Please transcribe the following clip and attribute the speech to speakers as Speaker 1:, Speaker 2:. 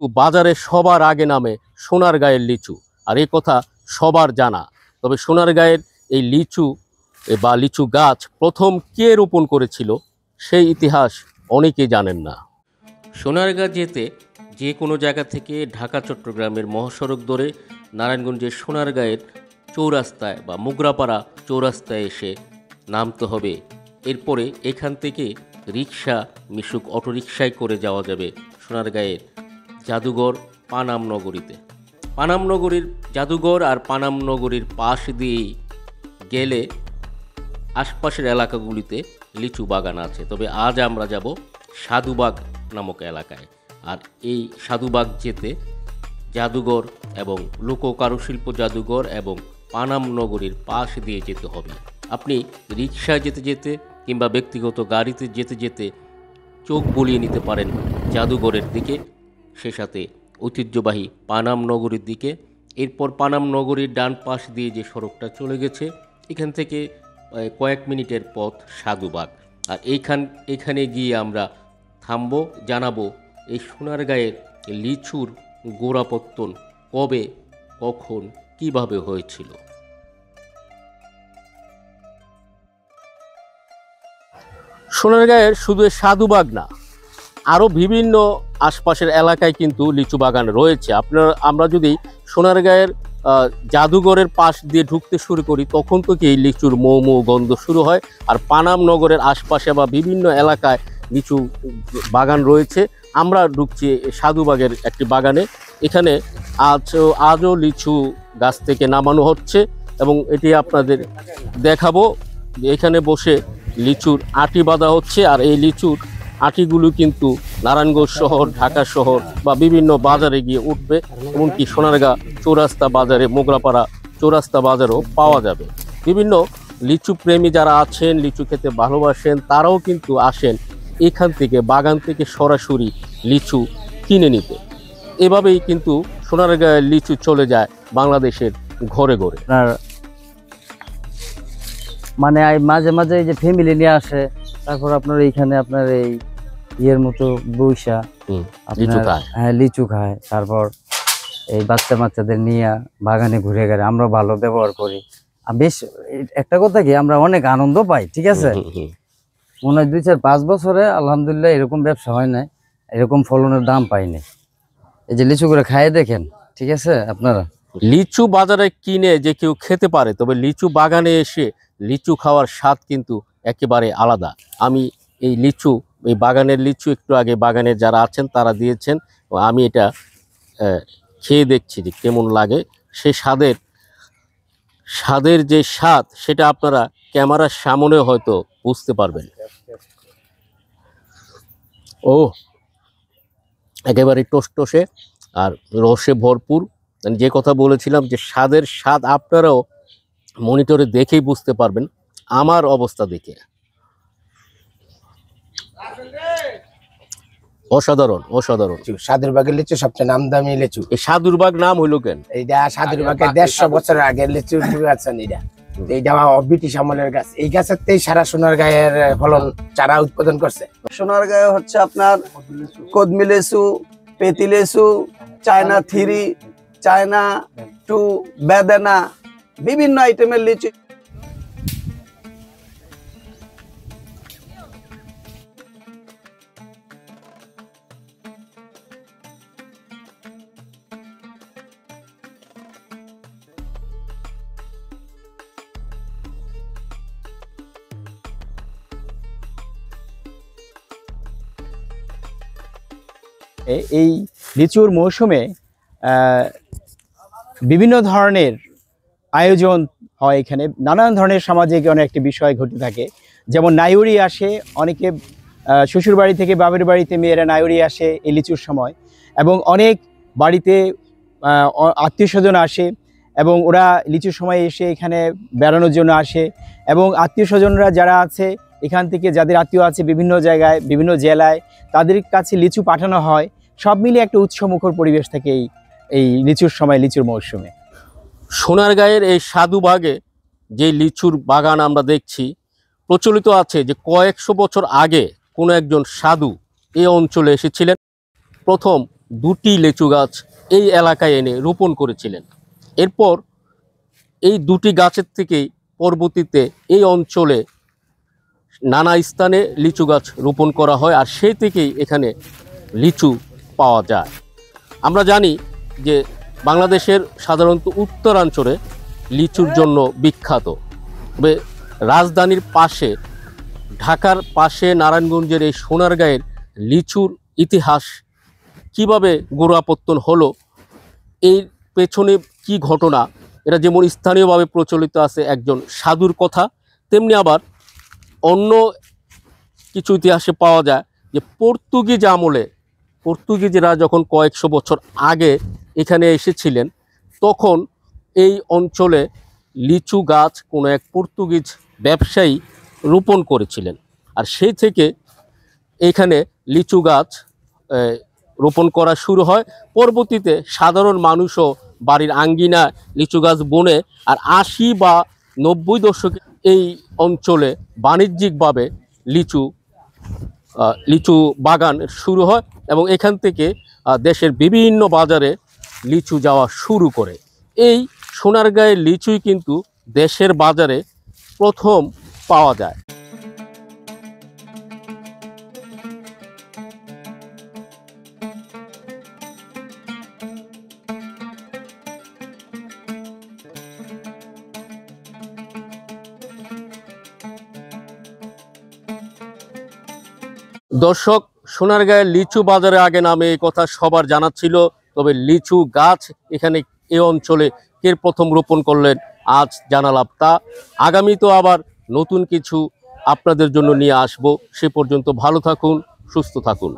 Speaker 1: বাজারে সবার আগে নামে সোনারগাঁয়ের লিচু, আর এই কথা সবার জানা। তবে সোনারগাঁয়ের এই লিচু বা লিচু গাছ প্রথম কে রোপণ করেছিল সেই ইতিহাস অনেকেই জানেন না। সোনারগাঁ যেতে যে কোনো জায়গা থেকে ঢাকা চট্টগ্রামের মহাসড়ক ধরে নারায়ণগঞ্জের সোনারগাঁয়ের চৌরাস্তায় বা মুগরাপাড়া চৌরাস্তায় এসে নামতে হবে। এরপরে এখান থেকে রিক্সা মিশুক অটোরিকশায় করে যাওয়া যাবে সোনারগাঁয়ের জাদুঘর পানাম নগরীতে। পানাম নগরীর জাদুঘর আর পানাম নগরীর পাশ দিয়েই গেলে আশপাশের এলাকাগুলিতে লিচু বাগান আছে। তবে আজ আমরা যাব সাধুবাগ নামক এলাকায়। আর এই সাধুবাগ যেতে জাদুঘর এবং লোক কারুশিল্প জাদুঘর এবং পানাম নগরীর পাশ দিয়ে যেতে হবে। আপনি রিকশায় যেতে যেতে কিংবা ব্যক্তিগত গাড়িতে যেতে যেতে চোখ বুলিয়ে নিতে পারেন জাদুঘরের দিকে, সে সাথে ঐতিহ্যবাহী পানাম নগরীর দিকে। এরপর পানাম নগরীর ডান পাশ দিয়ে যে সড়কটা চলে গেছে, এখান থেকে কয়েক মিনিটের পথ সাধুবাগ। আর এখানে গিয়ে আমরা থামবো, জানাবো এই সোনারগাঁয়ের লিচুর গোড়াপত্তন কবে, কখন, কিভাবে হয়েছিল। সোনারগাঁয়ের শুধু সাধুবাগ না, আরও বিভিন্ন আশপাশের এলাকায় কিন্তু লিচু বাগান রয়েছে। আমরা যদি সোনারগাঁয়ের জাদুঘরের পাশ দিয়ে ঢুকতে শুরু করি, তখন থেকে এই লিচুর মৌ গন্ধ শুরু হয়। আর পানাম নগরের আশপাশে বা বিভিন্ন এলাকায় লিচু বাগান রয়েছে। আমরা ঢুকছি সাধুবাগের একটি বাগানে। এখানে আজও লিচু গাছ থেকে নামানো হচ্ছে এবং এটি আপনাদের দেখাবো। এখানে বসে লিচুর আটি বাঁধা হচ্ছে। আর এই লিচুর আটিগুলো কিন্তু নারায়ণগঞ্জ শহর, ঢাকা শহর বা বিভিন্ন বাজারে গিয়ে উঠবে, এমনকি সোনারগাঁ চৌরাস্তা বাজারে, মোগরাপাড়া চৌরাস্তা বাজারেও পাওয়া যাবে। বিভিন্ন লিচু প্রেমী যারা আছেন, লিচু খেতে ভালোবাসেন, তারাও কিন্তু আসেন এখান থেকে, বাগান থেকে সরাসরি লিচু কিনে নিতে। এভাবেই কিন্তু সোনারগাঁয়ের লিচু চলে যায় বাংলাদেশের ঘরে ঘরে।
Speaker 2: মানে মাঝে মাঝে এই যে ফ্যামিলি নিয়ে আসে, তারপর আপনার এইখানে আপনার এই ইয়ের মতো বৈশা লিচু খায়, তারপর এই বাচ্চাদের নিয়ে বাগানে ঘুরে গেলে আমরা ভালো ব্যবহার করি। বেশ একটা কথা কি, আমরা অনেক আনন্দ পাই। ঠিক আছে, মনে হয় 2-4-5 বছরে আলহামদুলিল্লাহ এরকম ব্যবসা হয় না, এরকম ফলনের দাম পাইনি। এই যে লিচু করে খাইয়ে দেখেন। ঠিক আছে, আপনারা
Speaker 1: লিচু বাজারে কিনে যে কেউ খেতে পারে, তবে লিচু বাগানে এসে লিচু খাওয়ার স্বাদ কিন্তু একেবারে আলাদা। আমি এই বাগানের লিচু একটু আগে বাগানের যারা আছেন তারা দিয়েছেন, আমি এটা খেয়ে দেখছি যে কেমন লাগে। সে স্বাদের যে স্বাদ, সেটা আপনারা ক্যামেরার সামনে হয়তো বুঝতে পারবেন। ও একেবারে টসটসে আর রসে ভরপুর। যে কথা বলেছিলাম যে স্বাদের স্বাদ আপনারাও মনিটরে দেখেই বুঝতে পারবেন আমার অবস্থা দেখে। অসাধারণ অসাধারণ।
Speaker 3: সাধুরবাগের লিচু সবচেয়ে নামদামি লিচু।
Speaker 1: এই সাধুরবাগ নাম হইলো কেন?
Speaker 3: এইটা সাধুরবাগের 150 বছর আগের লিচু আছেন। এইটা ব্রিটিশ আমলের গাছ। এই গাছের সারা সোনারগাঁয়ের ফলন চারা উৎপাদন করছে।
Speaker 4: সোনারগাঁয়ে হচ্ছে আপনার কদমি লেচু, পেতি লেচু, চায়না 3, চায়না 2, বেদানা, বিভিন্ন আইটেমের লিচু।
Speaker 5: এই লিচুর মৌসুমে বিভিন্ন ধরনের আয়োজন হয়। এখানে নানান ধরনের সামাজিক অনেকটি বিষয় ঘটে থাকে। যেমন নাইউরি আসে, অনেকে শ্বশুর বাড়ি থেকে বাপের বাড়িতে মেয়েরা নাইউরি আসে এই লিচুর সময়, এবং অনেক বাড়িতে আত্মীয় স্বজন আসে এবং ওরা লিচুর সময় এসে এখানে বেড়ানোর জন্য আসে। এবং আত্মীয় স্বজনরা যারা আছে এখান থেকে, যাদের আত্মীয় আছে বিভিন্ন জায়গায়, বিভিন্ন জেলায়, তাদের কাছে লিচু পাঠানো হয়। সব মিলিয়ে একটা উৎসবমুখর পরিবেশ থাকে এই লিচুর সময়, লিচুর মৌসুমে।
Speaker 1: সোনারগাঁয়ের এই সাধুবাগে যে লিচুর বাগান আমরা দেখছি, প্রচলিত আছে যে কয়েকশো বছর আগে কোনো একজন সাধু এই অঞ্চলে এসেছিলেন। প্রথম 2টি লিচু গাছ এই এলাকায় এনে রোপণ করেছিলেন। এরপর এই 2টি গাছের থেকেই পরবর্তীতে এই অঞ্চলে নানা স্থানে লিচু গাছ রোপণ করা হয়, আর সেই থেকেই এখানে লিচু পাওয়া যায়। আমরা জানি যে বাংলাদেশের সাধারণত উত্তরাঞ্চলে লিচুর জন্য বিখ্যাত, তবে রাজধানীর পাশে ঢাকার পাশে নারায়ণগঞ্জের এই সোনারগাঁয়ের লিচুর ইতিহাস কিভাবে গোড়াপত্তন হলো, এর পেছনে কি ঘটনা, এটা যেমন স্থানীয়ভাবে প্রচলিত আছে একজন সাধুর কথা, তেমনি আবার অন্য কিছু ইতিহাসে পাওয়া যায় যে পর্তুগিজ আমলে পর্তুগিজরা যখন কয়েকশো বছর আগে এখানে এসেছিলেন, তখন এই অঞ্চলে লিচু গাছ কোনো এক পর্তুগিজ ব্যবসায়ী রোপণ করেছিলেন, আর সেই থেকে এখানে লিচু গাছ রোপণ করা শুরু হয়। পরবর্তীতে সাধারণ মানুষও বাড়ির আঙ্গিনায় লিচু গাছ বনে, আর 80 বা 90 দশকে এই অঞ্চলে বাণিজ্যিকভাবে লিচু বাগান শুরু হয় এবং এখান থেকে দেশের বিভিন্ন বাজারে লিচু যাওয়া শুরু করে। এই সোনারগাঁয়ের লিচুই কিন্তু দেশের বাজারে প্রথম পাওয়া যায়। দর্শক, সোনারগাঁয়ের লিচু বাজারে আগে নামে এই কথা সবার জানা ছিল, তবে লিচু গাছ এখানে এই অঞ্চলে কে প্রথম রোপণ করলেন আজ জানালাম তা। আগামী তো আবার নতুন কিছু আপনাদের জন্য নিয়ে আসব। সে পর্যন্ত ভালো থাকুন, সুস্থ থাকুন।